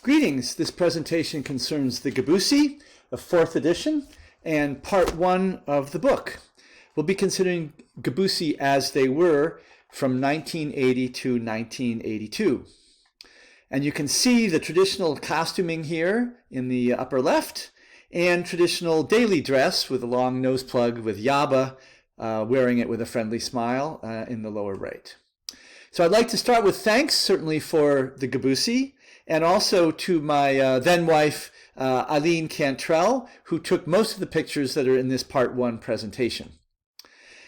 Greetings. This presentation concerns the Gebusi, the 4th edition, and part 1 of the book. We'll be considering Gebusi as they were from 1980 to 1982. And you can see the traditional costuming here in the upper left, and traditional daily dress with a long nose plug with Yaba wearing it with a friendly smile in the lower right. So I'd like to start with thanks, certainly for the Gebusi, and also to my then wife, Eileen Cantrell, who took most of the pictures that are in this part 1 presentation.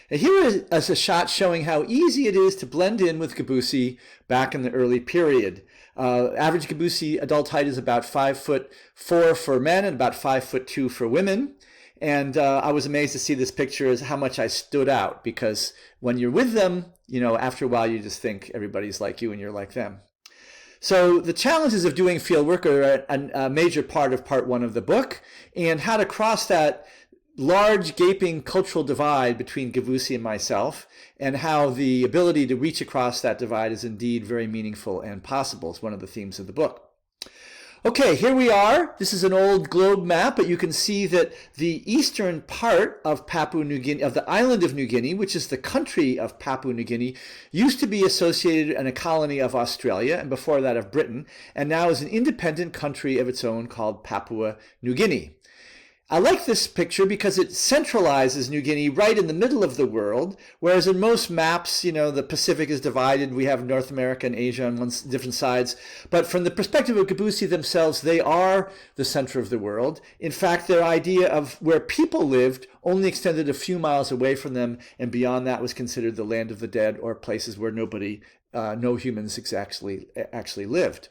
And here is a shot showing how easy it is to blend in with Gebusi back in the early period. Average Gebusi adult height is about 5'4" for men and about 5'2" for women. And I was amazed to see this picture as how much I stood out, because when you're with them, you know, after a while you just think everybody's like you and you're like them. So the challenges of doing field work are a major part of part 1 of the book, and how to cross that large gaping cultural divide between Gebusi and myself, and how the ability to reach across that divide is indeed very meaningful and possible. It's one of the themes of the book. Okay, here we are. This is an old globe map, but you can see that the eastern part of Papua New Guinea, of the island of New Guinea, which is the country of Papua New Guinea, used to be associated in a colony of Australia, and before that of Britain, and now is an independent country of its own called Papua New Guinea. I like this picture because it centralizes New Guinea right in the middle of the world, whereas in most maps, you know, the Pacific is divided. We have North America and Asia on different sides. But from the perspective of Gebusi themselves, they are the center of the world. In fact, their idea of where people lived only extended a few miles away from them, and beyond that was considered the land of the dead, or places where no humans actually lived.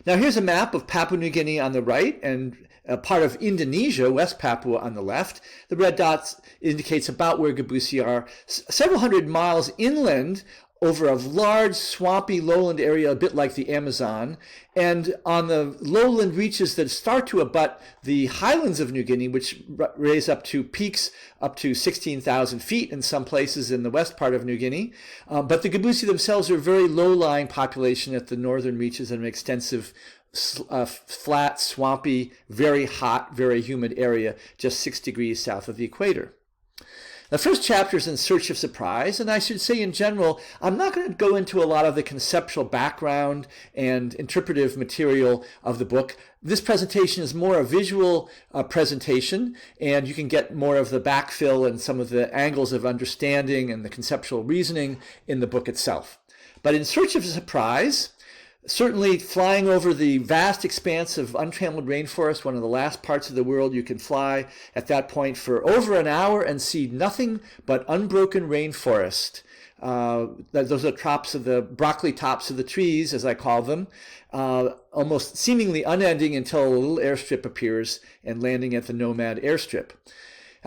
Now here's a map of Papua New Guinea on the right, and part of Indonesia, West Papua, on the left. The red dots indicates about where Gebusi are, several hundred miles inland over a large swampy lowland area, a bit like the Amazon, and on the lowland reaches that start to abut the highlands of New Guinea, which raise up to peaks up to 16,000 feet in some places in the west part of New Guinea. But the Gebusi themselves are a very low-lying population at the northern reaches and an extensive flat, swampy, very hot, very humid area just 6 degrees south of the equator. The first chapter is in search of surprise, and I should say in general, I'm not going to go into a lot of the conceptual background and interpretive material of the book. This presentation is more a visual presentation, and you can get more of the backfill and some of the angles of understanding and the conceptual reasoning in the book itself. But in search of surprise, certainly flying over the vast expanse of untrammeled rainforest, one of the last parts of the world you can fly at that point for over an hour and see nothing but unbroken rainforest. Those are the broccoli tops of the trees, as I call them, almost seemingly unending until a little airstrip appears and landing at the Nomad airstrip.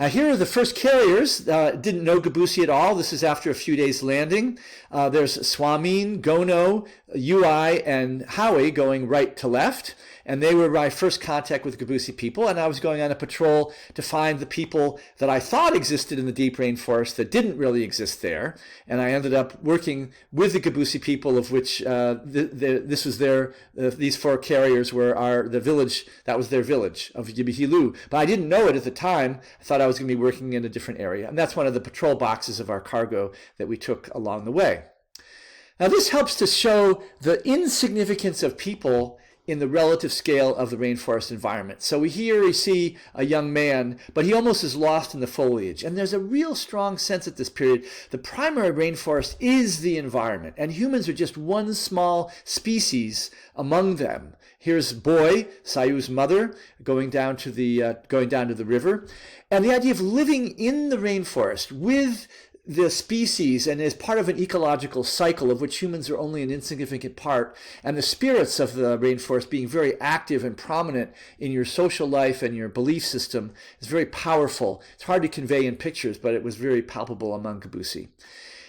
Here are the first carriers. Didn't know Gebusi at all. This is after a few days landing. There's Swamin, Gono, Ui, and Howie going right to left. And they were my first contact with Gebusi people. And I was going on a patrol to find the people that I thought existed in the deep rainforest that didn't really exist there. And I ended up working with the Gebusi people, of which this was these 4 carriers were the village. That was their village of Yibihilu. But I didn't know it at the time. I thought I was going to be working in a different area. And that's one of the patrol boxes of our cargo that we took along the way. Now this helps to show the insignificance of people in the relative scale of the rainforest environment. So here we see a young man, but he almost is lost in the foliage. And there's a real strong sense at this period, the primary rainforest is the environment, and humans are just one small species among them. Here's Boy, Sayu's mother, going down to the river. And the idea of living in the rainforest with the species and as part of an ecological cycle of which humans are only an insignificant part, and the spirits of the rainforest being very active and prominent in your social life and your belief system is very powerful. It's hard to convey in pictures, but it was very palpable among Gebusi.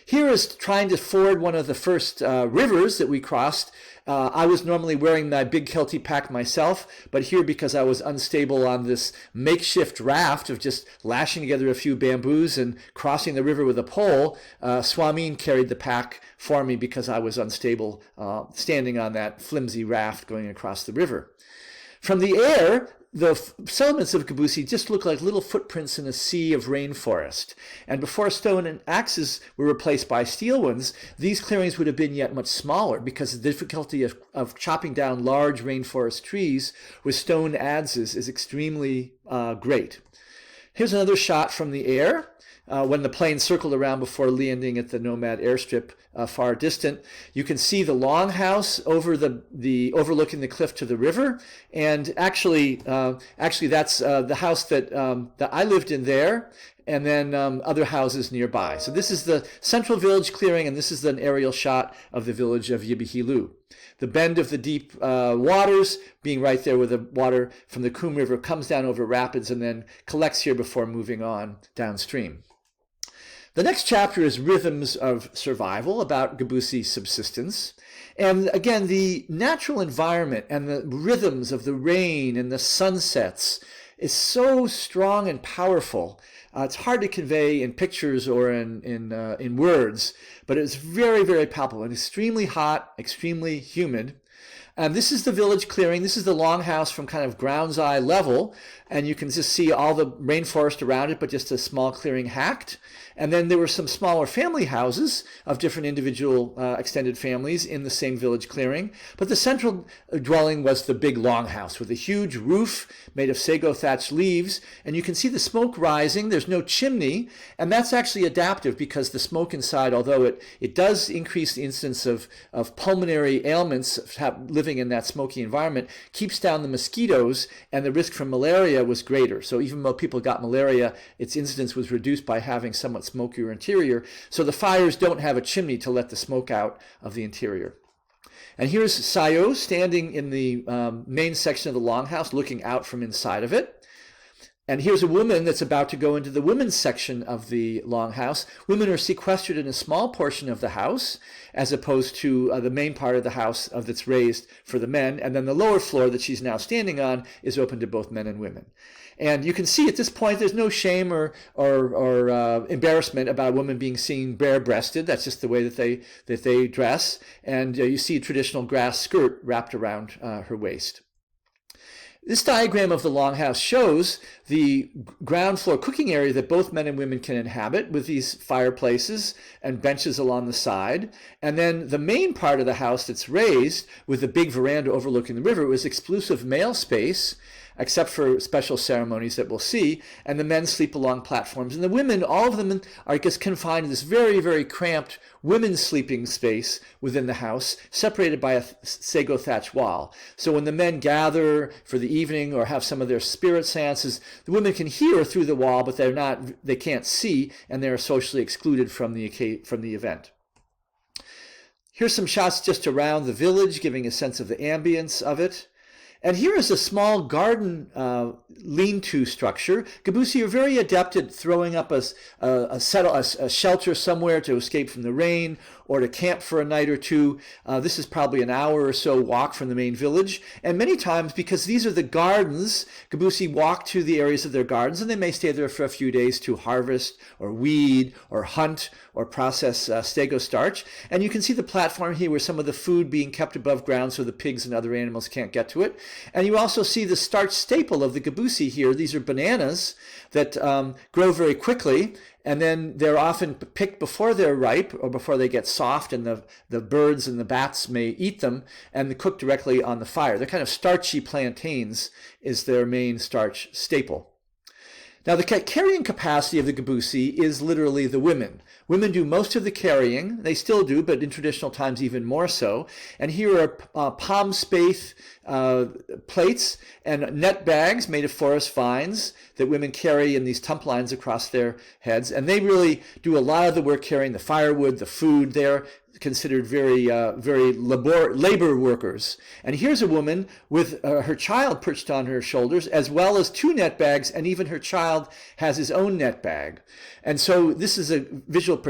Here is trying to ford one of the first rivers that we crossed I was normally wearing my big Kelty pack myself, but here, because I was unstable on this makeshift raft of just lashing together a few bamboos and crossing the river with a pole, Swamin carried the pack for me because I was unstable standing on that flimsy raft going across the river. From the air, the settlements of Gebusi just look like little footprints in a sea of rainforest. And before stone and axes were replaced by steel ones, these clearings would have been yet much smaller because the difficulty of chopping down large rainforest trees with stone adzes is extremely great. Here's another shot from the air. When the plane circled around before landing at the Nomad airstrip far distant, you can see the longhouse over the overlooking the cliff to the river, and actually that's the house that I lived in there, and then other houses nearby. So this is the central village clearing, and this is an aerial shot of the village of Yibihilu. The bend of the deep waters being right there where the water from the Kum River comes down over rapids and then collects here before moving on downstream. The next chapter is Rhythms of Survival, about Gebusi subsistence. And again, the natural environment and the rhythms of the rain and the sunsets is so strong and powerful. It's hard to convey in pictures or in words, but it's very, very palpable and extremely hot, extremely humid. And this is the village clearing. This is the longhouse from kind of ground's eye level. And you can just see all the rainforest around it, but just a small clearing hacked. And then there were some smaller family houses of different individual extended families in the same village clearing. But the central dwelling was the big longhouse with a huge roof made of sago thatched leaves. And you can see the smoke rising. There's no chimney. And that's actually adaptive because the smoke inside, although it does increase the incidence of pulmonary ailments living in that smoky environment, keeps down the mosquitoes, and the risk from malaria was greater. So even though people got malaria, its incidence was reduced by having somewhat smokier interior. So the fires don't have a chimney to let the smoke out of the interior. And here's Sayo standing in the main section of the longhouse looking out from inside of it. And here's a woman that's about to go into the women's section of the longhouse. Women are sequestered in a small portion of the house, as opposed to the main part of the house that's raised for the men. And then the lower floor that she's now standing on is open to both men and women. And you can see at this point there's no shame or embarrassment about a woman being seen bare-breasted. That's just the way that they dress. And you see a traditional grass skirt wrapped around her waist. This diagram of the longhouse shows the ground floor cooking area that both men and women can inhabit, with these fireplaces and benches along the side. And then the main part of the house that's raised with the big veranda overlooking the river was exclusive male space, except for special ceremonies that we'll see, and the men sleep along platforms. And the women, all of them are just confined to this very, very cramped women's sleeping space within the house, separated by a sago thatch wall. So when the men gather for the evening or have some of their spirit seances, the women can hear through the wall, but they can't see, and they're socially excluded from the event. Here's some shots just around the village, giving a sense of the ambience of it. And here is a small garden lean-to structure. Gebusi are very adept at throwing up a shelter somewhere to escape from the rain or to camp for a night or two. This is probably an hour or so walk from the main village. And many times, because these are the gardens, Gebusi walk to the areas of their gardens, and they may stay there for a few days to harvest or weed or hunt or process stego starch. And you can see the platform here where some of the food being kept above ground so the pigs and other animals can't get to it. And you also see the starch staple of the Gebusi here. These are bananas that grow very quickly, and then they're often picked before they're ripe or before they get soft, and the birds and the bats may eat them, and cook directly on the fire. They're kind of starchy plantains is their main starch staple. Now, the carrying capacity of the Gebusi is literally the women. Women do most of the carrying. They still do, but in traditional times even more so. And here are palm spathe plates and net bags made of forest vines that women carry in these tump lines across their heads. And they really do a lot of the work carrying the firewood, the food. They're considered very labor workers. And here's a woman with her child perched on her shoulders, as well as 2 net bags, and even her child has his own net bag. And so this is a visual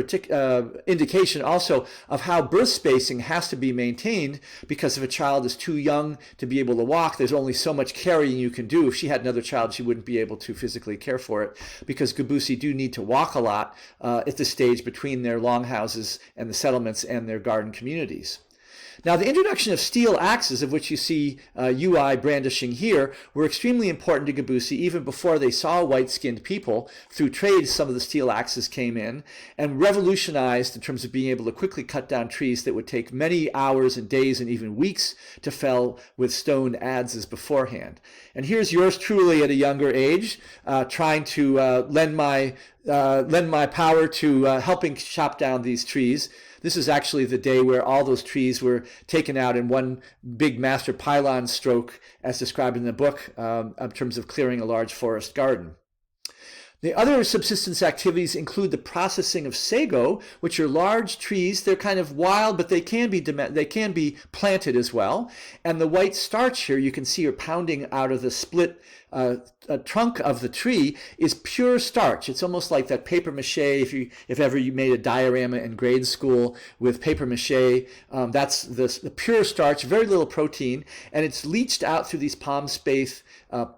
indication also of how birth spacing has to be maintained, because if a child is too young to be able to walk, there's only so much carrying you can do. If she had another child, she wouldn't be able to physically care for it, because Gebusi do need to walk a lot at the stage between their longhouses and the settlements and their garden communities. Now, the introduction of steel axes, of which you see UI brandishing here, were extremely important to Gebusi even before they saw white-skinned people. Through trade, some of the steel axes came in and revolutionized in terms of being able to quickly cut down trees that would take many hours and days and even weeks to fell with stone adzes beforehand. And here's yours truly at a younger age, trying to lend my power to helping chop down these trees. This is actually the day where all those trees were taken out in one big master pylon stroke, as described in the book, in terms of clearing a large forest garden. The other subsistence activities include the processing of sago, which are large trees. They're kind of wild, but they can be planted as well. And the white starch here you can see are pounding out of the split trunk of the tree is pure starch. It's almost like that paper mache. If ever you made a diorama in grade school with paper mache, that's the pure starch, very little protein, and it's leached out through these palm spathe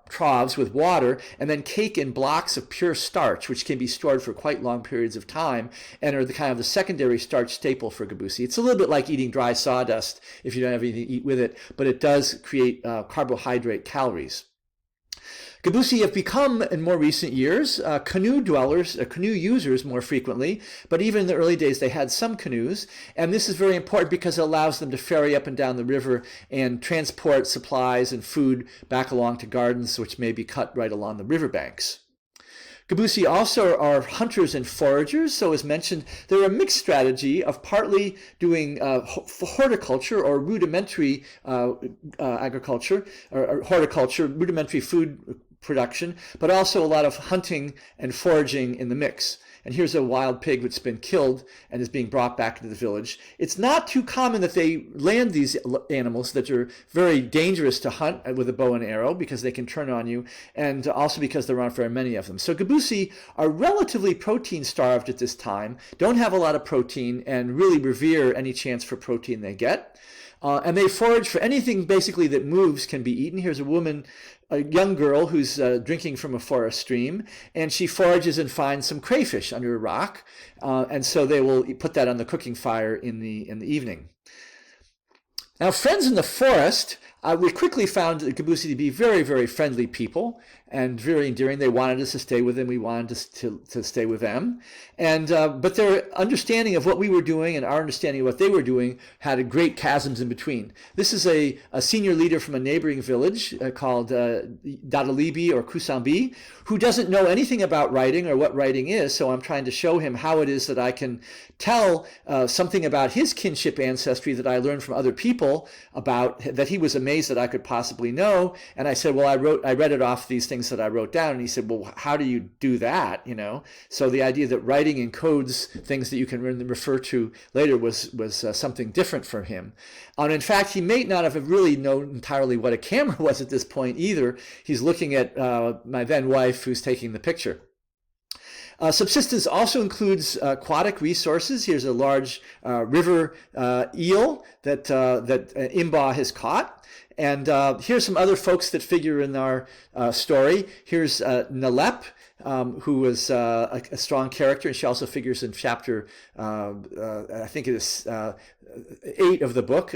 troughs with water, and then cake in blocks of pure starch, which can be stored for quite long periods of time, and are the kind of the secondary starch staple for Gebusi. It's a little bit like eating dry sawdust if you don't have anything to eat with it, but it does create carbohydrate calories. Gebusi have become, in more recent years, canoe dwellers, canoe users more frequently, but even in the early days they had some canoes, and this is very important because it allows them to ferry up and down the river and transport supplies and food back along to gardens which may be cut right along the riverbanks. Gebusi also are hunters and foragers, so as mentioned, they're a mixed strategy of partly doing horticulture or rudimentary agriculture, or horticulture, rudimentary food production, but also a lot of hunting and foraging in the mix. And here's a wild pig that's been killed and is being brought back into the village. It's not too common that they land these animals that are very dangerous to hunt with a bow and arrow, because they can turn on you, and also because there aren't very many of them. So Gebusi are relatively protein starved at this time, don't have a lot of protein, and really revere any chance for protein they get. And they forage for anything basically that moves can be eaten. Here's a woman, a young girl who's drinking from a forest stream, and she forages and finds some crayfish under a rock, and so they will put that on the cooking fire in the evening. Now, friends in the forest, we quickly found the Gebusi to be very, very friendly people and very endearing. They wanted us to stay with them. We wanted us to stay with them. And but their understanding of what we were doing and our understanding of what they were doing had great chasms in between. This is a senior leader from a neighboring village called Dadalibi or Kusambi, who doesn't know anything about writing or what writing is. So I'm trying to show him how it is that I can tell something about his kinship ancestry that I learned from other people about, that he was amazed that I could possibly know. And I said, well, I read it off these things that I wrote down. And he said, well, how do you do that? You know, so the idea that writing encodes things that you can refer to later was something different for him. And in fact, he may not have really known entirely what a camera was at this point either. He's looking at my then wife, who's taking the picture. Subsistence also includes aquatic resources. Here's a large river eel that Imba has caught. And here's some other folks that figure in our story. Here's Nalep, who was a strong character, and she also figures in chapter, I think it is 8 of the book.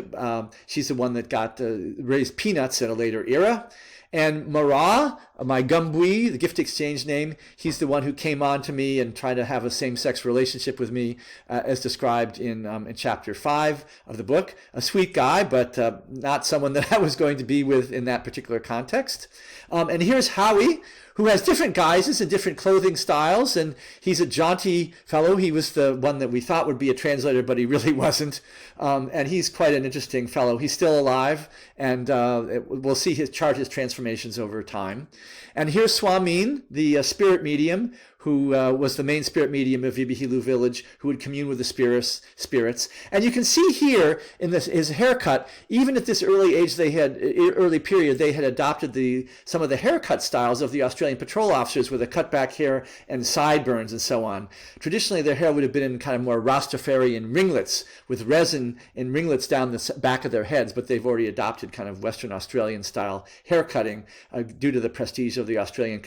She's the one that got raised peanuts at a later era. And Mara, my Gumbui, the gift exchange name, he's the one who came on to me and tried to have a same-sex relationship with me, as described in chapter 5 of the book. A sweet guy, but not someone that I was going to be with in that particular context. And here's Howie, who has different guises and different clothing styles, and he's a jaunty fellow. He was the one that we thought would be a translator, but he really wasn't. And he's quite an interesting fellow. He's still alive, and we'll see his transformations over time. And here's Swamin, the spirit medium, who was the main spirit medium of Ibihilu village, who would commune with the spirits. And you can see here in his haircut, even at this early age, early period, they had adopted some of the haircut styles of the Australian patrol officers with a cutback hair and sideburns and so on. Traditionally, their hair would have been in kind of more Rastafarian ringlets with resin and ringlets down the back of their heads, but they've already adopted kind of Western Australian style haircutting due to the prestige of the Australian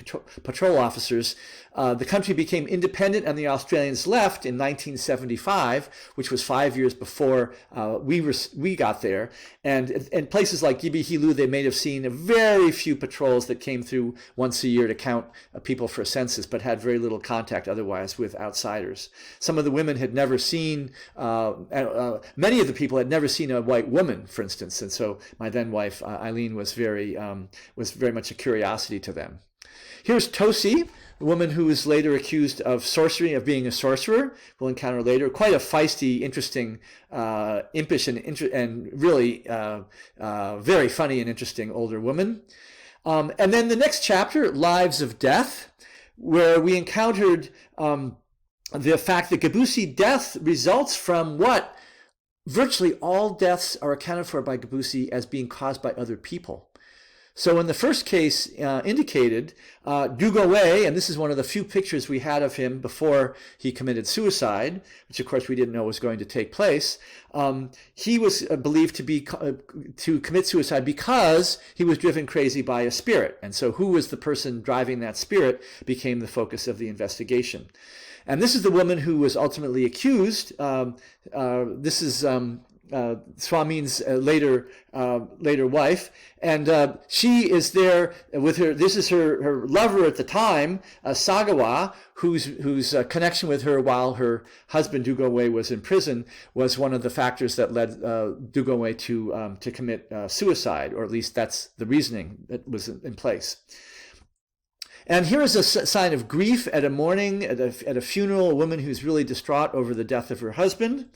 patrol officers. The country became independent and the Australians left in 1975, which was 5 years before we got there. And in places like Ibihilu, they may have seen very few patrols that came through once a year to count people for a census, but had very little contact otherwise with outsiders. Some of the women had never seen, many of the people had never seen a white woman, for instance. And so my then wife, Eileen, was very much a curiosity to them. Here's Tosi, a woman who was later accused of sorcery, of being a sorcerer. We'll encounter later. Quite a feisty, interesting, impish, and really very funny and interesting older woman. And then the next chapter, Lives of Death, where we encountered the fact that Gebusi death results from what? Virtually all deaths are accounted for by Gebusi as being caused by other people. So in the first case indicated, Dugaway, and this is one of the few pictures we had of him before he committed suicide, which of course we didn't know was going to take place, he was believed to commit suicide because he was driven crazy by a spirit. And so who was the person driving that spirit became the focus of the investigation. And this is the woman who was ultimately accused. This is Swamin's later wife, and she is there with her. This is her lover at the time, Sagawa, whose connection with her while her husband Dugaway was in prison was one of the factors that led Dugaway to commit suicide, or at least that's the reasoning that was in place. And here is a sign of grief at a mourning, at a funeral, a woman who's really distraught over the death of her husband.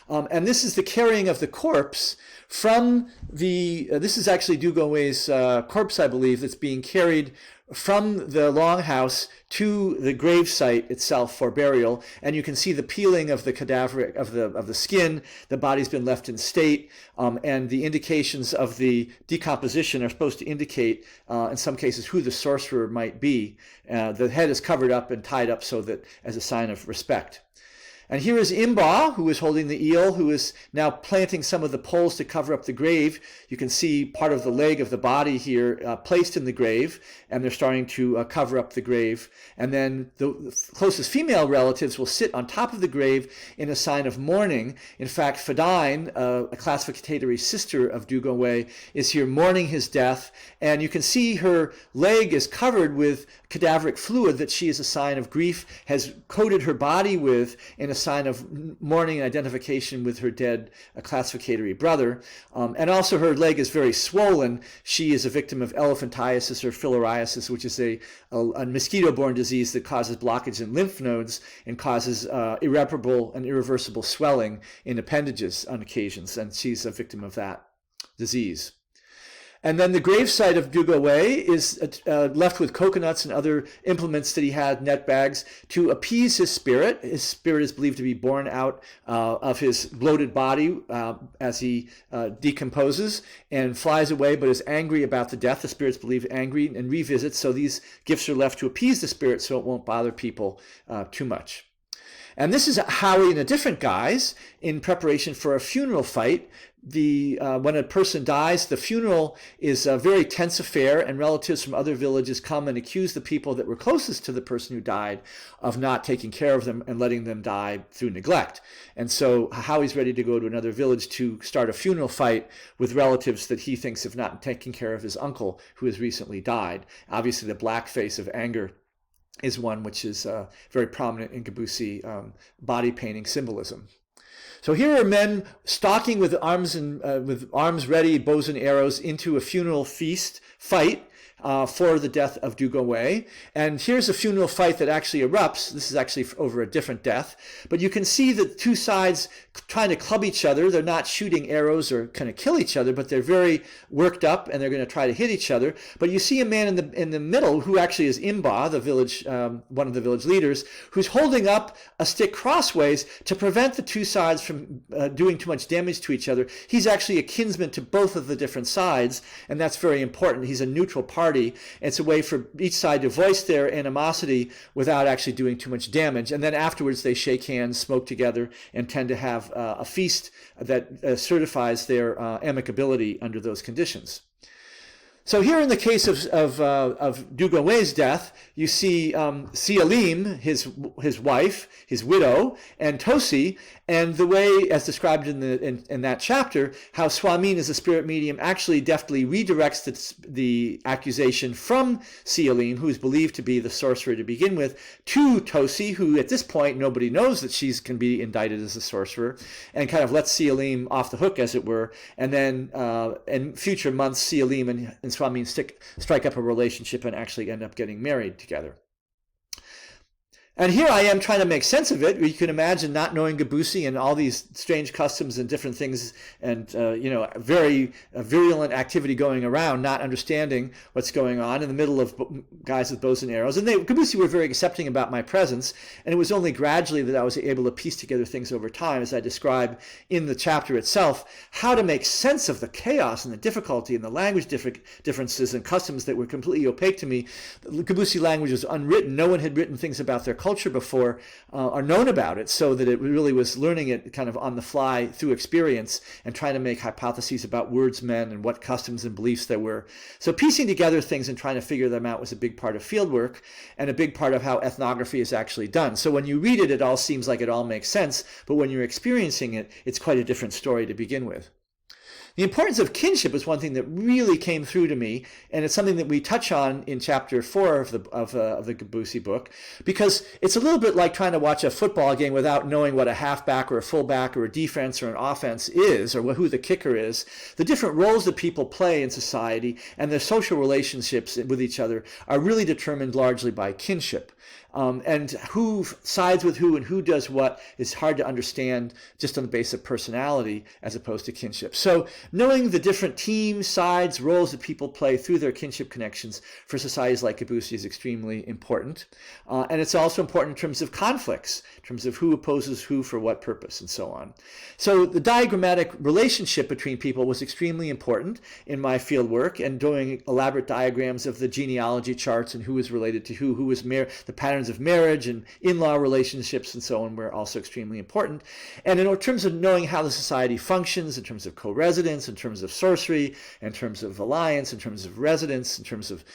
And this is the carrying of the corpse from this is actually Dugaway's corpse, I believe, that's being carried from the longhouse to the grave site itself for burial. And you can see the peeling of the cadaver, of the skin. The body's been left in state, and the indications of the decomposition are supposed to indicate, in some cases, who the sorcerer might be. The head is covered up and tied up so that as a sign of respect. And here is Imba, who is holding the eel, who is now planting some of the poles to cover up the grave. You can see part of the leg of the body here placed in the grave, and they're starting to cover up the grave. And then the closest female relatives will sit on top of the grave in a sign of mourning. In fact, Fadain, a classificatory sister of Dugaway, is here mourning his death. And you can see her leg is covered with cadaveric fluid that she, as a sign of grief, has coated her body with in a sign of mourning and identification with her dead classificatory brother. And also her leg is very swollen. She is a victim of elephantiasis or filariasis, which is a mosquito-borne disease that causes blockage in lymph nodes and causes irreparable and irreversible swelling in appendages on occasions. And she's a victim of that disease. And then the gravesite of Dugaway is left with coconuts and other implements that he had, net bags, to appease his spirit. His spirit is believed to be born out of his bloated body as he decomposes and flies away, but is angry about the death. The spirit's believed angry and revisits, so these gifts are left to appease the spirit so it won't bother people too much. And this is Howie in a different guise in preparation for a funeral fight. When a person dies, the funeral is a very tense affair, and relatives from other villages come and accuse the people that were closest to the person who died of not taking care of them and letting them die through neglect. And so Howie's ready to go to another village to start a funeral fight with relatives that he thinks have not taken care of his uncle who has recently died. Obviously, the black face of anger is one which is very prominent in Gebusi body painting symbolism. So here are men stalking with arms ready, bows and arrows, into a funeral fight. for the death of Dugongwei. And here's a funeral fight that actually erupts. This is actually over a different death. But you can see the two sides trying to club each other. They're not shooting arrows or kind of kill each other, but they're very worked up and they're going to try to hit each other. But you see a man in the middle who actually is Imba, the village, one of the village leaders, who's holding up a stick crossways to prevent the two sides from doing too much damage to each other. He's actually a kinsman to both of the different sides, and that's very important. He's a neutral party. It's a way for each side to voice their animosity without actually doing too much damage. And then afterwards they shake hands, smoke together, and tend to have a feast that certifies their amicability under those conditions. So here in the case of Dugongwei's death, you see Sialim, his wife, his widow, and Tosi, and the way, as described in that chapter, how Swamin as a spirit medium actually deftly redirects the accusation from Sialim, who is believed to be the sorcerer to begin with, to Tosi, who at this point nobody knows that she can be indicted as a sorcerer, and kind of lets Sialim off the hook, as it were. And then in future months, Sialim and Swamin strike up a relationship and actually end up getting married together. And here I am trying to make sense of it. You can imagine not knowing Gebusi and all these strange customs and different things and, very virulent activity going around, not understanding what's going on in the middle of guys with bows and arrows. And Gebusi were very accepting about my presence, and it was only gradually that I was able to piece together things over time, as I describe in the chapter itself, how to make sense of the chaos and the difficulty and the language differences and customs that were completely opaque to me. The Gebusi language was unwritten. No one had written things about their culture before or known about it, so that it really was learning it kind of on the fly through experience and trying to make hypotheses about wordsmen and what customs and beliefs there were. So piecing together things and trying to figure them out was a big part of fieldwork and a big part of how ethnography is actually done. So when you read it, it all seems like it all makes sense, but when you're experiencing it, it's quite a different story to begin with. The importance of kinship is one thing that really came through to me, and it's something that we touch on in chapter 4 of the Gebusi book, because it's a little bit like trying to watch a football game without knowing what a halfback or a fullback or a defense or an offense is, or who the kicker is. The different roles that people play in society and their social relationships with each other are really determined largely by kinship. And who sides with who and who does what is hard to understand just on the basis of personality as opposed to kinship. So knowing the different teams, sides, roles that people play through their kinship connections for societies like Gebusi is extremely important. And it's also important in terms of conflicts, in terms of who opposes who for what purpose and so on. So the diagrammatic relationship between people was extremely important in my field work, and doing elaborate diagrams of the genealogy charts and who is related to who was the patterns of marriage and in-law relationships and so on were also extremely important. And in terms of knowing how the society functions, in terms of co-residence, in terms of sorcery, in terms of alliance, in terms of residence, in terms of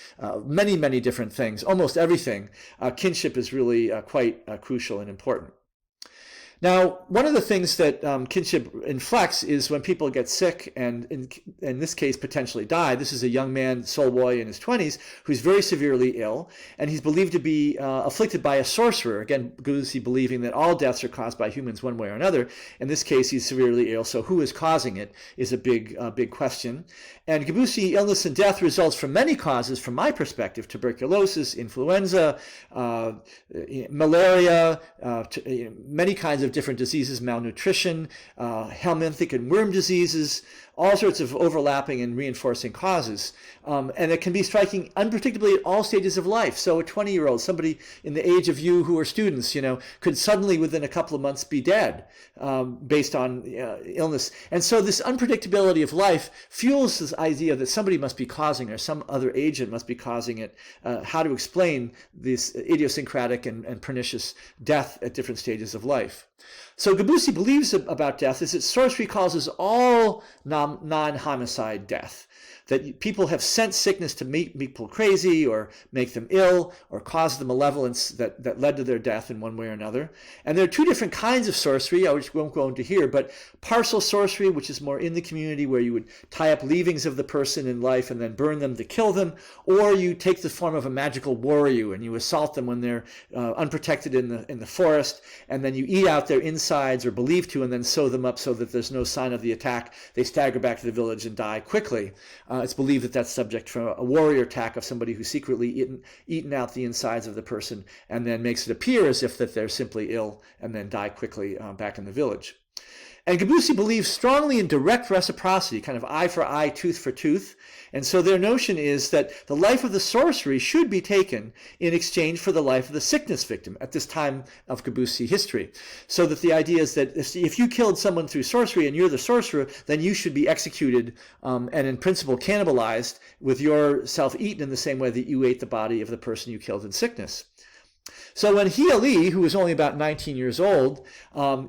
many, many different things, almost everything, kinship is really quite crucial and important. Now, one of the things that kinship inflects is when people get sick and, in this case, potentially die. This is a young man, Solwoy, in his 20s, who's very severely ill, and he's believed to be afflicted by a sorcerer. Again, Gebusi believing that all deaths are caused by humans one way or another. In this case, he's severely ill, so who is causing it is a big question. And Gebusi illness and death results from many causes, from my perspective: tuberculosis, influenza, malaria, many kinds of different diseases, malnutrition, helminthic and worm diseases, all sorts of overlapping and reinforcing causes. And it can be striking unpredictably at all stages of life. So a 20-year-old, somebody in the age of you who are students, could suddenly within a couple of months be dead based on illness. And so this unpredictability of life fuels this idea that somebody must be causing, or some other agent must be causing it. How to explain this idiosyncratic and pernicious death at different stages of life. So Gebusi believes about death is that sorcery causes all non-homicide death, that people have sent sickness to make people crazy or make them ill or cause the malevolence that led to their death in one way or another. And there are two different kinds of sorcery, which we won't go into here, but parcel sorcery, which is more in the community, where you would tie up leavings of the person in life and then burn them to kill them, or you take the form of a magical warrior and you assault them when they're unprotected in the forest, and then you eat out their insides, or believe to, and then sew them up so that there's no sign of the attack. They stagger back to the village and die quickly. It's believed that that's subject to a warrior attack of somebody who's secretly eaten out the insides of the person and then makes it appear as if that they're simply ill and then die quickly back in the village. And Gebusi believes strongly in direct reciprocity, kind of eye for eye, tooth for tooth. And so their notion is that the life of the sorcery should be taken in exchange for the life of the sickness victim at this time of Gebusi history. So that the idea is that if you killed someone through sorcery and you're the sorcerer, then you should be executed and in principle cannibalized with yourself eaten in the same way that you ate the body of the person you killed in sickness. So when Hiali, who was only about 19 years old,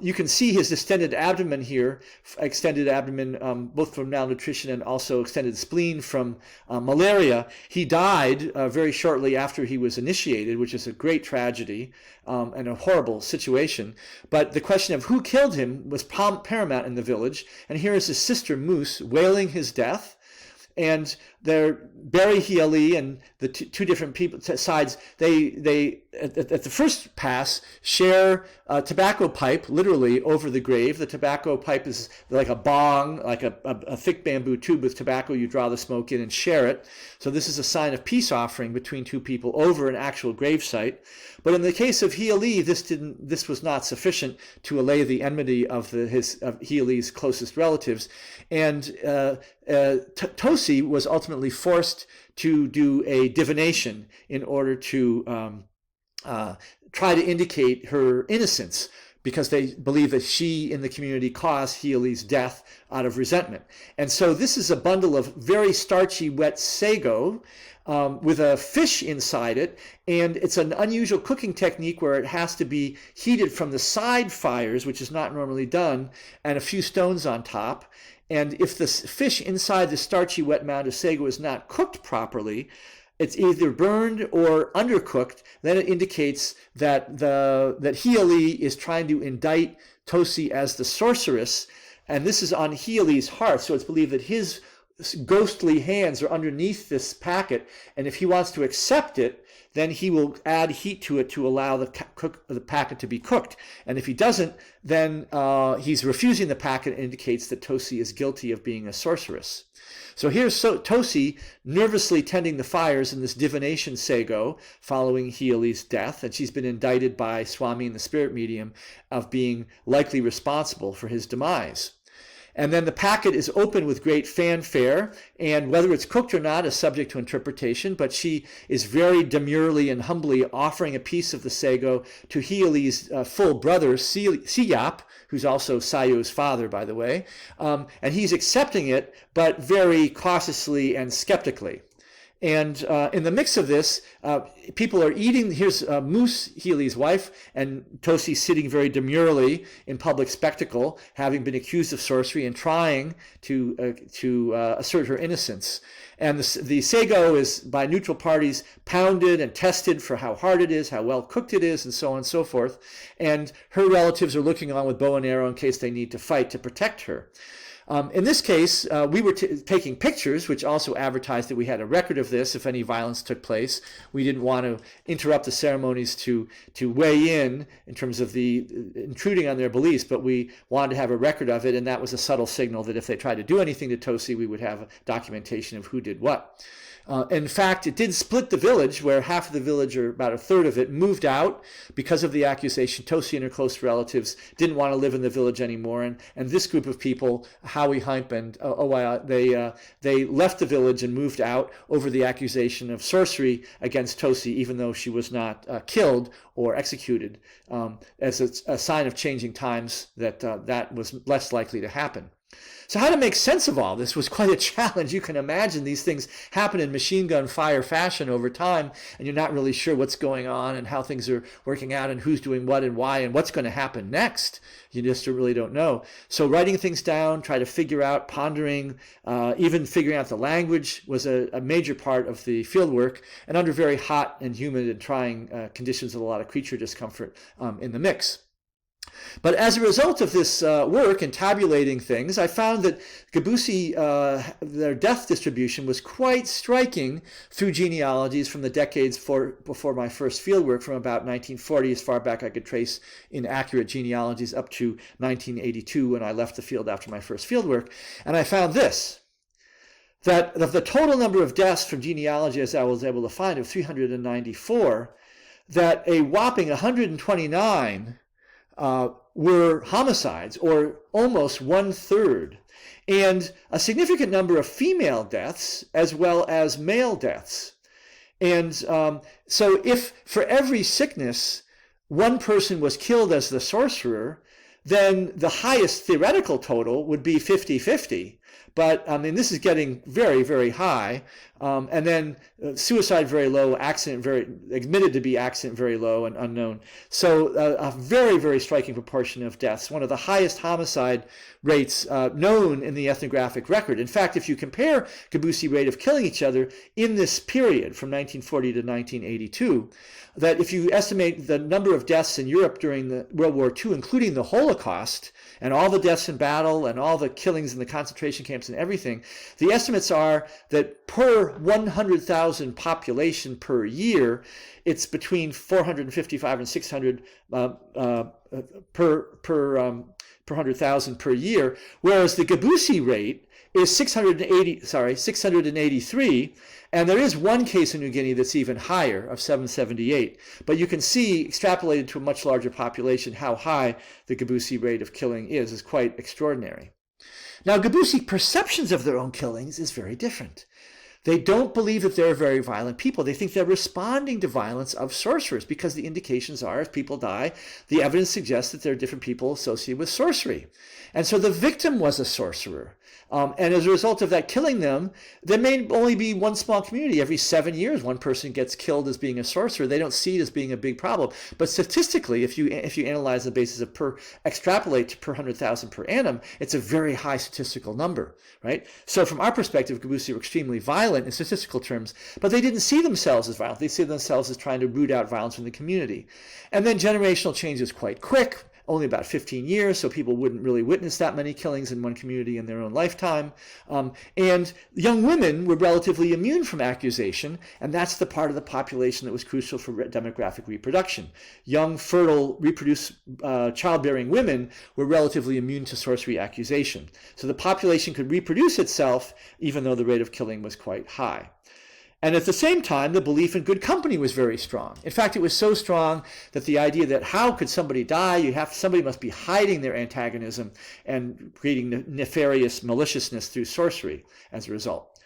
you can see his distended abdomen here, extended abdomen both from malnutrition and also extended spleen from malaria. He died very shortly after he was initiated, which is a great tragedy and a horrible situation. But the question of who killed him was paramount in the village. And here is his sister Moose wailing his death. And they bury Hiali, and the two different sides, they at the first pass share a tobacco pipe literally over the grave. The tobacco pipe is like a bong, like a thick bamboo tube with tobacco. You draw the smoke in and share it. So this is a sign of peace offering between two people over an actual grave site. But in the case of Hiali, this was not sufficient to allay the enmity of Hiali's closest relatives, and Tosi was ultimately forced to do a divination in order to try to indicate her innocence, because they believe that she in the community caused Hiali's death out of resentment. And so this is a bundle of very starchy, wet sago with a fish inside it, and it's an unusual cooking technique where it has to be heated from the side fires, which is not normally done, and a few stones on top. And if the fish inside the starchy, wet mound of sago is not cooked properly, it's either burned or undercooked, then it indicates that Hiali is trying to indict Tosi as the sorceress, and this is on Hiali's hearth, so it's believed that his ghostly hands are underneath this packet, and if he wants to accept it, then he will add heat to it to allow the packet to be cooked. And if he doesn't, then he's refusing the packet. It indicates that Tosi is guilty of being a sorceress. So here's Tosi nervously tending the fires in this divination sago following Hiali's death, and she's been indicted by Swami and the spirit medium of being likely responsible for his demise. And then the packet is opened with great fanfare, and whether it's cooked or not is subject to interpretation, but she is very demurely and humbly offering a piece of the sago to Hiali's full brother, Siyap, who's also Sayu's father, by the way, and he's accepting it, but very cautiously and skeptically. And in the mix of this, people are eating. Here's Moose, Hiali's wife, and Tosi sitting very demurely in public spectacle, having been accused of sorcery and trying to assert her innocence. And the sago is, by neutral parties, pounded and tested for how hard it is, how well cooked it is, and so on and so forth. And her relatives are looking on with bow and arrow in case they need to fight to protect her. In this case, we were taking pictures, which also advertised that we had a record of this if any violence took place. We didn't want to interrupt the ceremonies to weigh in terms of the intruding on their beliefs, but we wanted to have a record of it, and that was a subtle signal that if they tried to do anything to Tosi, we would have a documentation of who did what. In fact, it did split the village, where half of the village, or about a third of it, moved out because of the accusation. Tosi and her close relatives didn't want to live in the village anymore, and this group of people, Howie Hump and they left the village and moved out over the accusation of sorcery against Tosi, even though she was not killed or executed, as a sign of changing times that was less likely to happen. So how to make sense of all this was quite a challenge. You can imagine these things happen in machine gun fire fashion over time, and you're not really sure what's going on and how things are working out and who's doing what and why and what's going to happen next. You just really don't know. So writing things down, try to figure out, pondering, even figuring out the language was a major part of the field work, and under very hot and humid and trying conditions with a lot of creature discomfort in the mix. But as a result of this work in tabulating things, I found that Gebusi, their death distribution was quite striking through genealogies from the decades before my first fieldwork, from about 1940, as far back I could trace in accurate genealogies, up to 1982 when I left the field after my first fieldwork. And I found this. that of the total number of deaths from genealogy, as I was able to find, of 394, that a whopping 129 were homicides, or almost 1/3, and a significant number of female deaths as well as male deaths. And so if for every sickness one person was killed as the sorcerer, then the highest theoretical total would be 50-50. But I mean, this is getting very, very high. And then suicide very low, accident very, admitted to be accident very low and unknown. So a very, very striking proportion of deaths, one of the highest homicide rates known in the ethnographic record. In fact, if you compare Gebusi rate of killing each other in this period from 1940 to 1982, that if you estimate the number of deaths in Europe during the World War II, including the Holocaust, and all the deaths in battle and all the killings in the concentration camps and everything, the estimates are that per 100,000 population per year, it's between 455 and 600 per 100,000 per year, whereas the Gebusi rate is 683, and there is one case in New Guinea that's even higher, of 778. But you can see, extrapolated to a much larger population, how high the Gebusi rate of killing is quite extraordinary. Now, Gebusi perceptions of their own killings is very different. They don't believe that they're very violent people. They think they're responding to violence of sorcerers, because the indications are, if people die, the evidence suggests that there are different people associated with sorcery. And so the victim was a sorcerer. And as a result of that killing them, there may only be one small community. Every 7 years, one person gets killed as being a sorcerer. They don't see it as being a big problem. But statistically, if you analyze the basis of extrapolate to per 100,000 per annum, it's a very high statistical number, right? So from our perspective, Gebusi were extremely violent in statistical terms, but they didn't see themselves as violent. They see themselves as trying to root out violence from the community. And then generational change is quite quick. Only about 15 years, so people wouldn't really witness that many killings in one community in their own lifetime. And young women were relatively immune from accusation, and that's the part of the population that was crucial for demographic reproduction. Young, fertile, childbearing women were relatively immune to sorcery accusation. So the population could reproduce itself, even though the rate of killing was quite high. And at the same time, the belief in good company was very strong. In fact, it was so strong that the idea that how could somebody die? Somebody must be hiding their antagonism and creating nefarious maliciousness through sorcery as a result.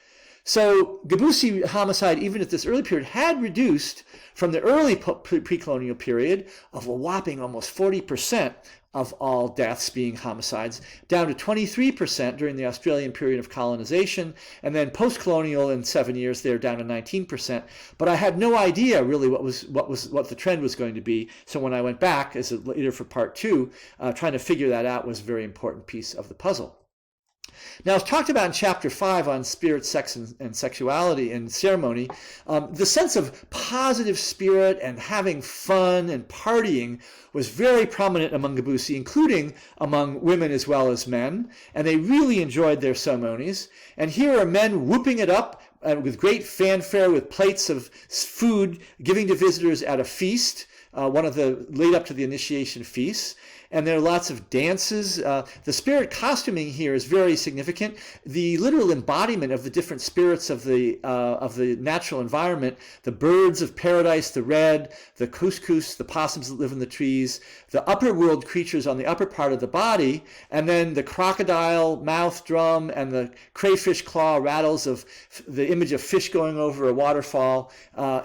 So Gebusi homicide, even at this early period, had reduced from the early pre-colonial period of a whopping almost 40% of all deaths being homicides, down to 23% during the Australian period of colonization, and then post-colonial in 7 years they're down to 19%. But I had no idea really what the trend was going to be. So when I went back as a leader for part 2, trying to figure that out was a very important piece of the puzzle. Now, as talked about in Chapter 5 on spirit, sex, and sexuality and ceremony, the sense of positive spirit and having fun and partying was very prominent among Gebusi, including among women as well as men, and they really enjoyed their ceremonies. And here are men whooping it up with great fanfare, with plates of food, giving to visitors at a feast, one of the lead up to the initiation feasts. And there are lots of dances. The spirit costuming here is very significant. The literal embodiment of the different spirits of the natural environment, the birds of paradise, the red, the couscous, the possums that live in the trees, the upper world creatures on the upper part of the body, and then the crocodile mouth drum and the crayfish claw rattles of the image of fish going over a waterfall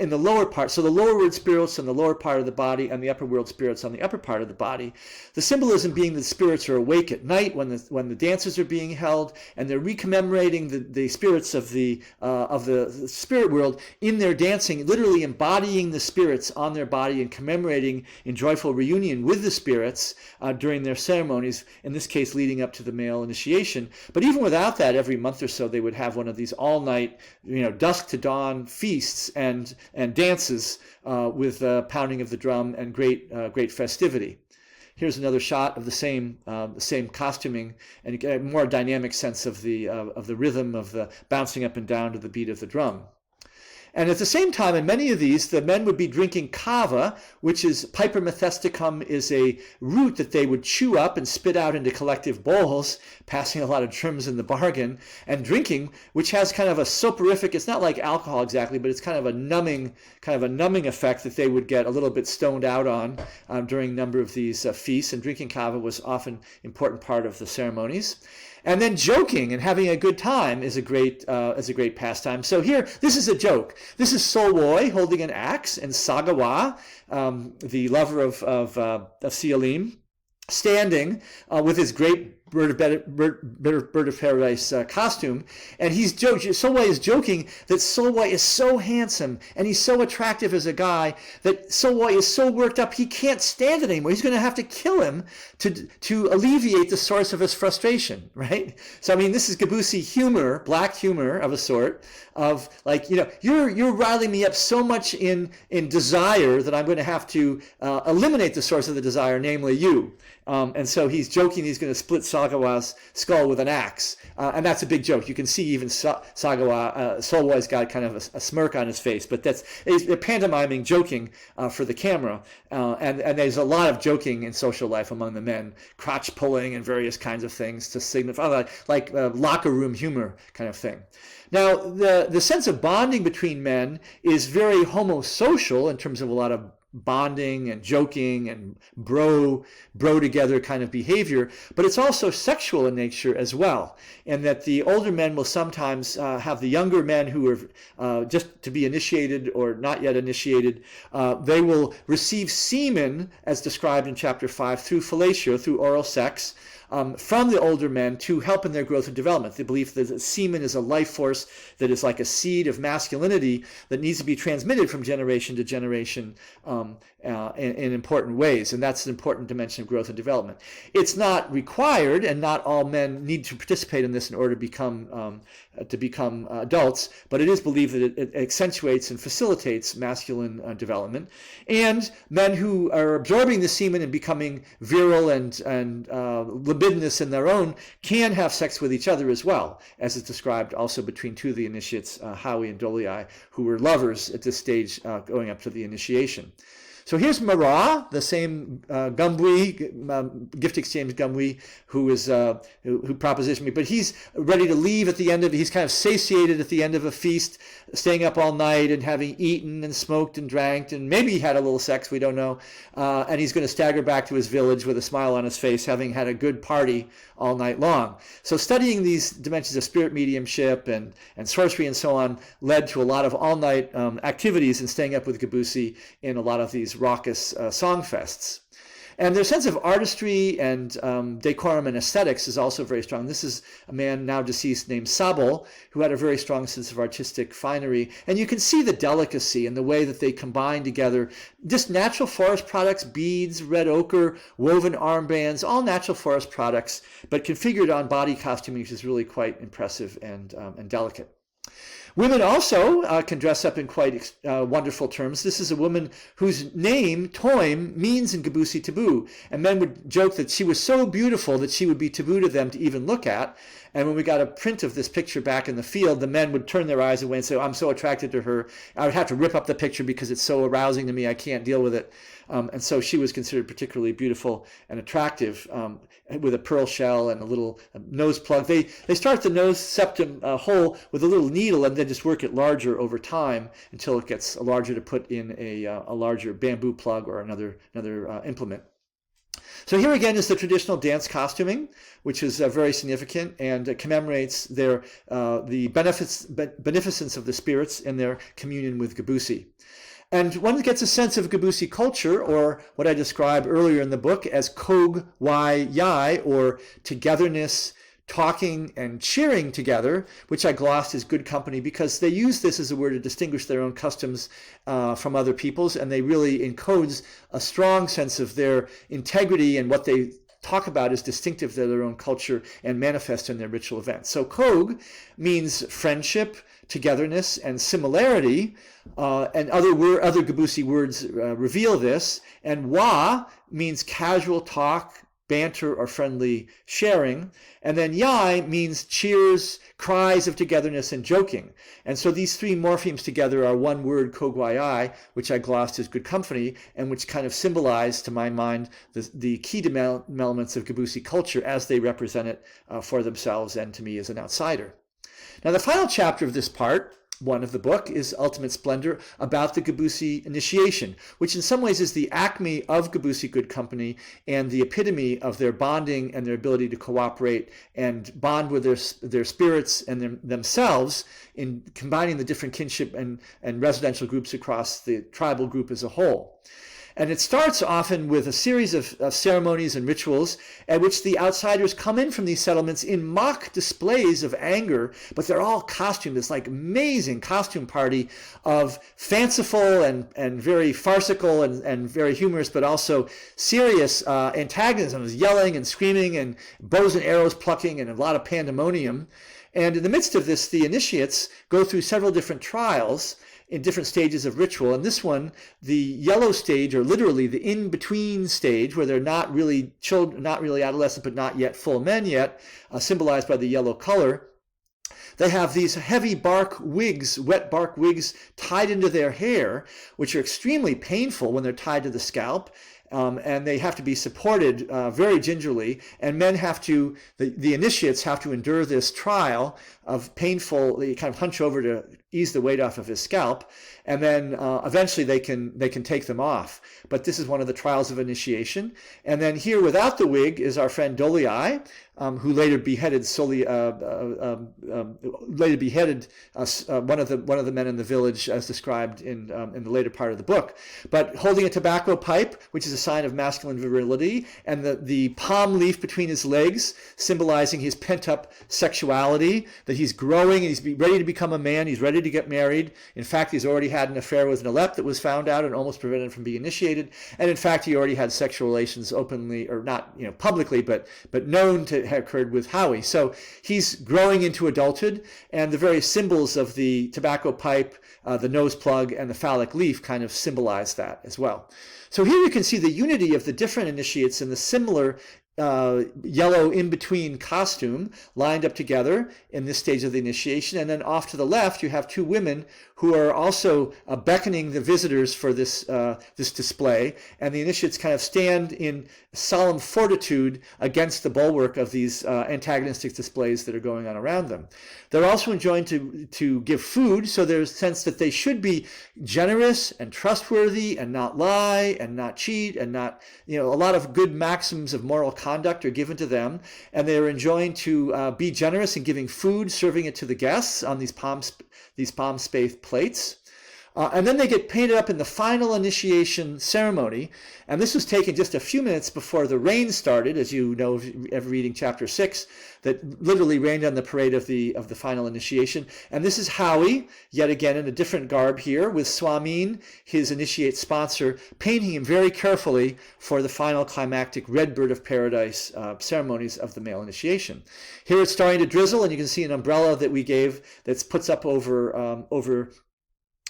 in the lower part. So the lower world spirits on the lower part of the body and the upper world spirits on the upper part of the body. The symbolism being that spirits are awake at night when the dances are being held, and they're recommemorating the spirits of the spirit world in their dancing, literally embodying the spirits on their body and commemorating in joyful reunion with the spirits during their ceremonies, in this case leading up to the male initiation. But even without that, every month or so they would have one of these all-night, dusk to dawn feasts and dances with pounding of the drum and great festivity. Here's another shot of the same costuming, and you get a more dynamic sense of the rhythm of the bouncing up and down to the beat of the drum. And at the same time, in many of these, the men would be drinking kava, which is pipermethysticum, is a root that they would chew up and spit out into collective bowls, passing a lot of trims in the bargain, and drinking, which has kind of a soporific, it's not like alcohol exactly, but it's kind of a numbing effect that they would get a little bit stoned out on during a number of these feasts. And drinking kava was often an important part of the ceremonies. And then joking and having a good time is a great pastime. So here, this is a joke. This is Solwoi holding an axe, and Sagawa, the lover of Sealim, standing with his great bird of paradise costume, and he's joking. Solwoi is joking that Solwoi is so handsome and he's so attractive as a guy that Solwoi is so worked up he can't stand it anymore. He's going to have to kill him to alleviate the source of his frustration, right? So I mean, this is Gebusi humor, black humor of a sort, of like, you're riling me up so much in desire that I'm going to have to eliminate the source of the desire, namely you. And so he's joking he's going to split Sagawa's skull with an axe. And that's a big joke. You can see even Solwoi's got kind of a smirk on his face, but that's a pantomiming joking for the camera. And there's a lot of joking in social life among the men, crotch pulling and various kinds of things to signify, like locker room humor kind of thing. Now, the sense of bonding between men is very homosocial in terms of a lot of bonding and joking and bro together kind of behavior, but it's also sexual in nature as well, and that the older men will sometimes have the younger men who are just to be initiated or not yet initiated, they will receive semen, as described in chapter 5, through fellatio, through oral sex, from the older men to help in their growth and development. The belief that semen is a life force that is like a seed of masculinity that needs to be transmitted from generation to generation in important ways. And that's an important dimension of growth and development. It's not required, and not all men need to participate in this in order to become adults, but it is believed that it accentuates and facilitates masculine development. And men who are absorbing the semen and becoming virile and libidinous in their own can have sex with each other as well, as is described also between two of the initiates, Howie and Dolii, who were lovers at this stage going up to the initiation. So here's Mara, the same Gumbui, gift exchange Gumbui, who propositioned me, but he's ready to leave at the end of it. He's kind of satiated at the end of a feast, staying up all night and having eaten and smoked and drank, and maybe he had a little sex, we don't know. And he's going to stagger back to his village with a smile on his face, having had a good party all night long. So studying these dimensions of spirit mediumship and sorcery and so on led to a lot of all-night activities and staying up with Gebusi in a lot of these raucous song fests. And their sense of artistry and decorum and aesthetics is also very strong. This is a man now deceased named Sabo, who had a very strong sense of artistic finery. And you can see the delicacy and the way that they combine together just natural forest products, beads, red ochre, woven armbands, all natural forest products, but configured on body costuming, which is really quite impressive and delicate. Women also can dress up in quite wonderful terms. This is a woman whose name, Toim, means in Gebusi taboo. And men would joke that she was so beautiful that she would be taboo to them to even look at. And when we got a print of this picture back in the field, the men would turn their eyes away and say, I'm so attracted to her. I would have to rip up the picture because it's so arousing to me. I can't deal with it. And so she was considered particularly beautiful and attractive, with a pearl shell and a little nose plug. They start the nose septum hole with a little needle and then just work it larger over time until it gets larger to put in a larger bamboo plug or another implement. So here again is the traditional dance costuming, which is very significant and commemorates the beneficence of the spirits in their communion with Gebusi. And one gets a sense of Gebusi culture, or what I described earlier in the book as Kog Wai Yai, or togetherness, talking and cheering together, which I glossed as good company because they use this as a word to distinguish their own customs from other people's, and they really encodes a strong sense of their integrity and what they talk about is distinctive to their own culture and manifest in their ritual events. So Kog means friendship, togetherness, and similarity, and other Gebusi words reveal this. And Wa means casual talk, banter or friendly sharing. And then yai means cheers, cries of togetherness, and joking. And so these three morphemes together are one word, kogwai, which I glossed as good company, and which kind of symbolize, to my mind, the key elements of Gebusi culture as they represent it for themselves and to me as an outsider. Now, the final chapter of this part one of the book is Ultimate Splendor, about the Gebusi initiation, which in some ways is the acme of Gebusi good company and the epitome of their bonding and their ability to cooperate and bond with their spirits and themselves in combining the different kinship and residential groups across the tribal group as a whole. And it starts often with a series of ceremonies and rituals at which the outsiders come in from these settlements in mock displays of anger, but they're all costumed. This like amazing costume party of fanciful and very farcical and very humorous, but also serious antagonisms, yelling and screaming and bows and arrows plucking and a lot of pandemonium. And in the midst of this, the initiates go through several different trials in different stages of ritual. And this one, the yellow stage, or literally the in-between stage, where they're not really children, not really adolescent, but not yet full men yet, symbolized by the yellow color. They have these heavy bark wigs, wet bark wigs, tied into their hair, which are extremely painful when they're tied to the scalp. And they have to be supported very gingerly, and men have to, the initiates have to endure this trial of painful, they kind of hunch over to ease the weight off of his scalp, and then eventually they can take them off. But this is one of the trials of initiation. And then here without the wig is our friend Doliai, who later beheaded one of the men in the village, as described in the later part of the book. But holding a tobacco pipe, which is a sign of masculine virility, and the palm leaf between his legs, symbolizing his pent-up sexuality, that he's growing and he's ready to become a man, he's ready to get married. In fact, he's already had an affair with Nalep that was found out and almost prevented him from being initiated. And in fact, he already had sexual relations openly, or not publicly, but known to have occurred with Howie. So he's growing into adulthood, and the various symbols of the tobacco pipe, the nose plug, and the phallic leaf kind of symbolize that as well. So here you can see the unity of the different initiates in the similar yellow in-between costume lined up together in this stage of the initiation. And then off to the left, you have two women who are also beckoning the visitors for this display. And the initiates kind of stand in solemn fortitude against the bulwark of these antagonistic displays that are going on around them. They're also enjoined to give food, so there's a sense that they should be generous and trustworthy and not lie and not cheat and not, a lot of good maxims of moral conduct are given to them, and they are enjoined to be generous in giving food, serving it to the guests on these palm spathe plates. And then they get painted up in the final initiation ceremony. And this was taken just a few minutes before the rain started, as you know, ever reading chapter 6, that literally rained on the parade of the final initiation. And this is Howie, yet again in a different garb here, with Swamin, his initiate sponsor, painting him very carefully for the final climactic red bird of paradise ceremonies of the male initiation. Here it's starting to drizzle, and you can see an umbrella that we gave that puts up over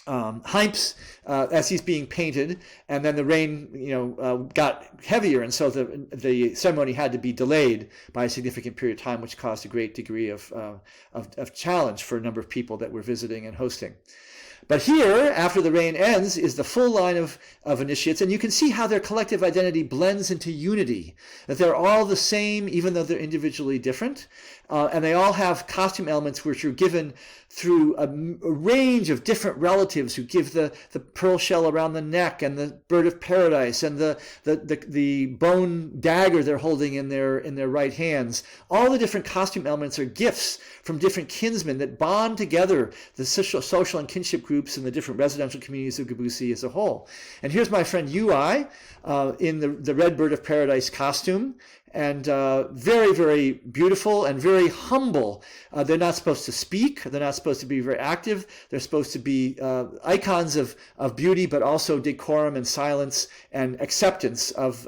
Hypes as he's being painted, and then the rain got heavier, and so the ceremony had to be delayed by a significant period of time, which caused a great degree of challenge for a number of people that were visiting and hosting. But here, after the rain ends, is the full line of initiates, and you can see how their collective identity blends into unity, that they're all the same even though they're individually different, and they all have costume elements which are given through a range of different relatives who give the pearl shell around the neck and the bird of paradise and the bone dagger they're holding in their right hands. All the different costume elements are gifts from different kinsmen that bond together the social and kinship groups in the different residential communities of Gebusi as a whole. And here's my friend Ui in the red bird of paradise costume. And very, very beautiful and very humble. They're not supposed to speak. They're not supposed to be very active. They're supposed to be icons of beauty, but also decorum and silence and acceptance of,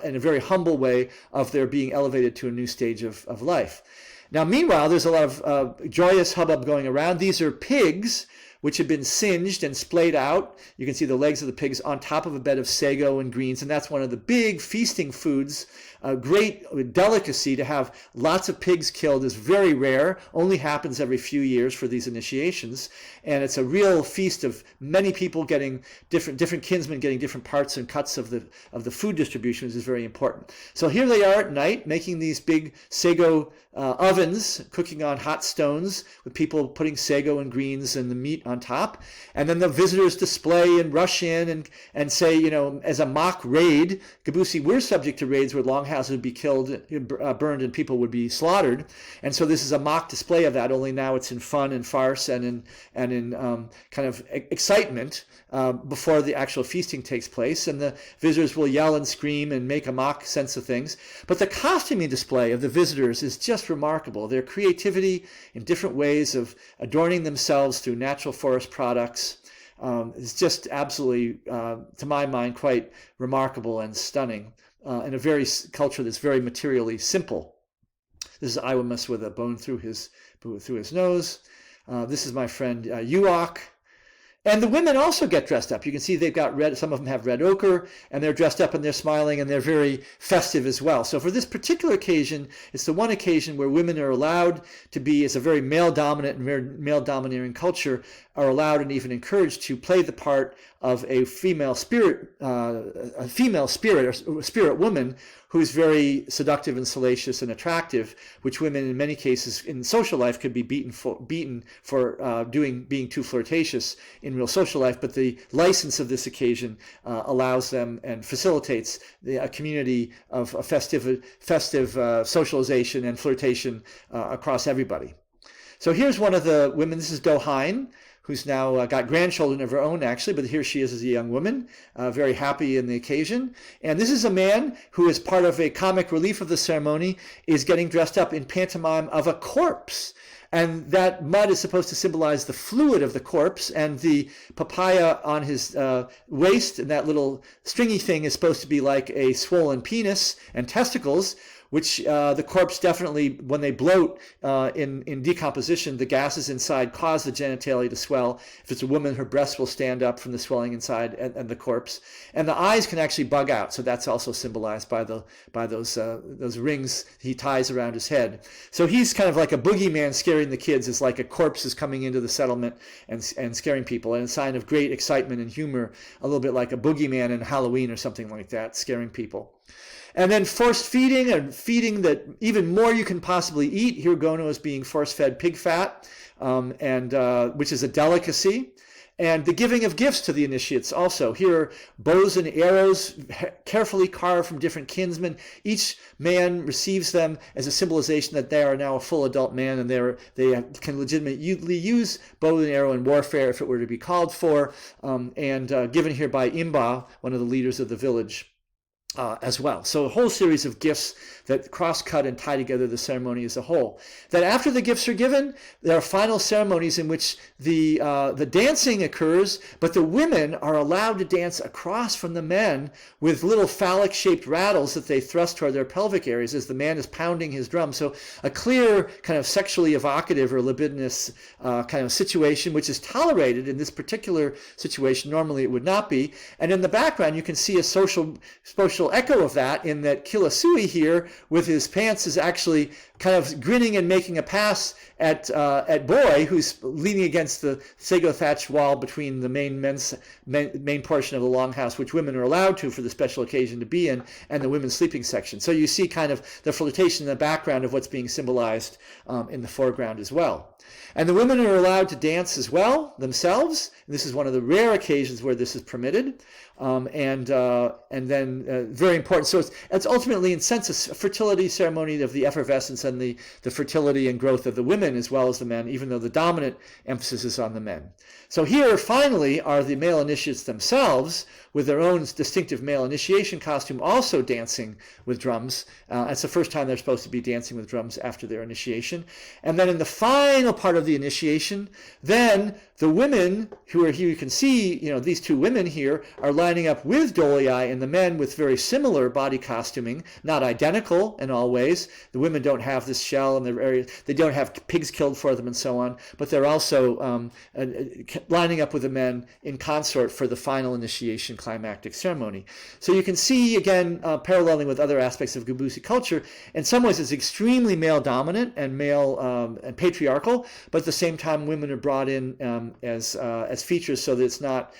in a very humble way, of their being elevated to a new stage of life. Now, meanwhile, there's a lot of joyous hubbub going around. These are pigs which had been singed and splayed out. You can see the legs of the pigs on top of a bed of sago and greens, and that's one of the big feasting foods. A great delicacy to have lots of pigs killed is very rare, only happens every few years for these initiations, and it's a real feast of many people getting different kinsmen getting different parts and cuts of the food distribution, which is very important. So here they are at night making these big sago ovens, cooking on hot stones with people putting sago and greens and the meat on top, and then the visitors display and rush in and say, you know, as a mock raid. Gebusi were subject to raids where longhouses would be killed, burned, and people would be slaughtered, and so this is a mock display of that. Only now it's in fun and farce and in kind of excitement before the actual feasting takes place, and the visitors will yell and scream and make a mock sense of things. But the costuming display of the visitors is just remarkable. Their creativity in different ways of adorning themselves through natural forest products is just absolutely, to my mind, quite remarkable and stunning in a very culture that's very materially simple. This is Iwamus with a bone through his nose. This is my friend Uok. And the women also get dressed up. You can see they've got red, some of them have red ochre, and they're dressed up and they're smiling and they're very festive as well. So for this particular occasion, it's the one occasion where women are allowed to be, as a very male-dominant and very male-domineering culture, are allowed and even encouraged to play the part of a female spirit or spirit woman who's very seductive and salacious and attractive, which women in many cases in social life could be beaten for being too flirtatious in real social life. But the license of this occasion allows them and facilitates a community of festive socialization and flirtation across everybody. So here's one of the women. This is Dohain, who's now got grandchildren of her own, actually, but here she is as a young woman, very happy in the occasion. And this is a man who, as part of a comic relief of the ceremony, is getting dressed up in pantomime of a corpse. And that mud is supposed to symbolize the fluid of the corpse, and the papaya on his waist, and that little stringy thing is supposed to be like a swollen penis and testicles, which the corpse definitely, when they bloat in decomposition, the gases inside cause the genitalia to swell. If it's a woman, her breasts will stand up from the swelling inside and the corpse. And the eyes can actually bug out, so that's also symbolized by those rings he ties around his head. So he's kind of like a boogeyman scaring the kids. It's like a corpse is coming into the settlement and scaring people, and a sign of great excitement and humor, a little bit like a boogeyman in Halloween or something like that, scaring people. And then forced feeding, and feeding that even more you can possibly eat. Here Gono is being force-fed pig fat, which is a delicacy. And the giving of gifts to the initiates also. Here are bows and arrows carefully carved from different kinsmen. Each man receives them as a symbolization that they are now a full adult man, and they can legitimately use bow and arrow in warfare if it were to be called for, given here by Imba, one of the leaders of the village. As well. So a whole series of gifts that cross-cut and tie together the ceremony as a whole. That after the gifts are given, there are final ceremonies in which the dancing occurs, but the women are allowed to dance across from the men with little phallic-shaped rattles that they thrust toward their pelvic areas as the man is pounding his drum. So a clear kind of sexually evocative or libidinous kind of situation, which is tolerated in this particular situation. Normally it would not be. And in the background, you can see a social echo of that, in that Kilasui here with his pants is actually kind of grinning and making a pass at Boy, who's leaning against the sago thatched wall between the main portion of the longhouse, which women are allowed to for the special occasion to be in, and the women's sleeping section. So you see kind of the flirtation in the background of what's being symbolized in the foreground as well. And the women are allowed to dance as well themselves. This is one of the rare occasions where this is permitted. And then very important. So it's ultimately, in sense, a fertility ceremony of the effervescence and the fertility and growth of the women as well as the men, even though the dominant emphasis is on the men. So here, finally, are the male initiates themselves with their own distinctive male initiation costume, also dancing with drums. It's the first time they're supposed to be dancing with drums after their initiation. And then in the final part of the initiation, then the women who are here, you can see, these two women here are lining up with Doliai, and the men with very very similar body costuming, not identical in all ways. The women don't have this shell in their area. They don't have pigs killed for them and so on, but they're also lining up with the men in consort for the final initiation climactic ceremony. So you can see, again, paralleling with other aspects of Gebusi culture, in some ways it's extremely male-dominant and male and patriarchal, but at the same time women are brought in as features so that it's not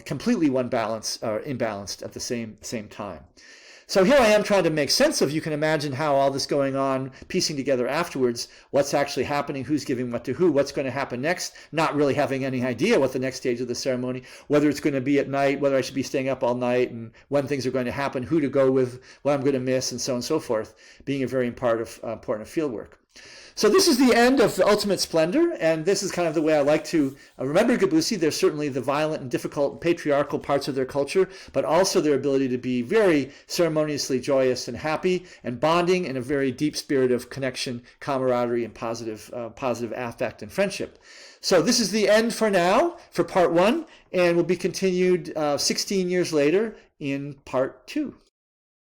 completely imbalanced at the same time. So here I am trying to make sense of, you can imagine how all this going on, piecing together afterwards, what's actually happening, who's giving what to who, what's going to happen next, not really having any idea what the next stage of the ceremony, whether it's going to be at night, whether I should be staying up all night, and when things are going to happen, who to go with, what I'm going to miss, and so on and so forth, being a very important field work. So this is the end of the ultimate splendor, and this is kind of the way I like to remember Gebusi. There's certainly the violent and difficult and patriarchal parts of their culture, but also their ability to be very ceremoniously joyous and happy and bonding in a very deep spirit of connection, camaraderie, and positive affect and friendship. So this is the end for now for part 1, and will be continued 16 years later in part 2.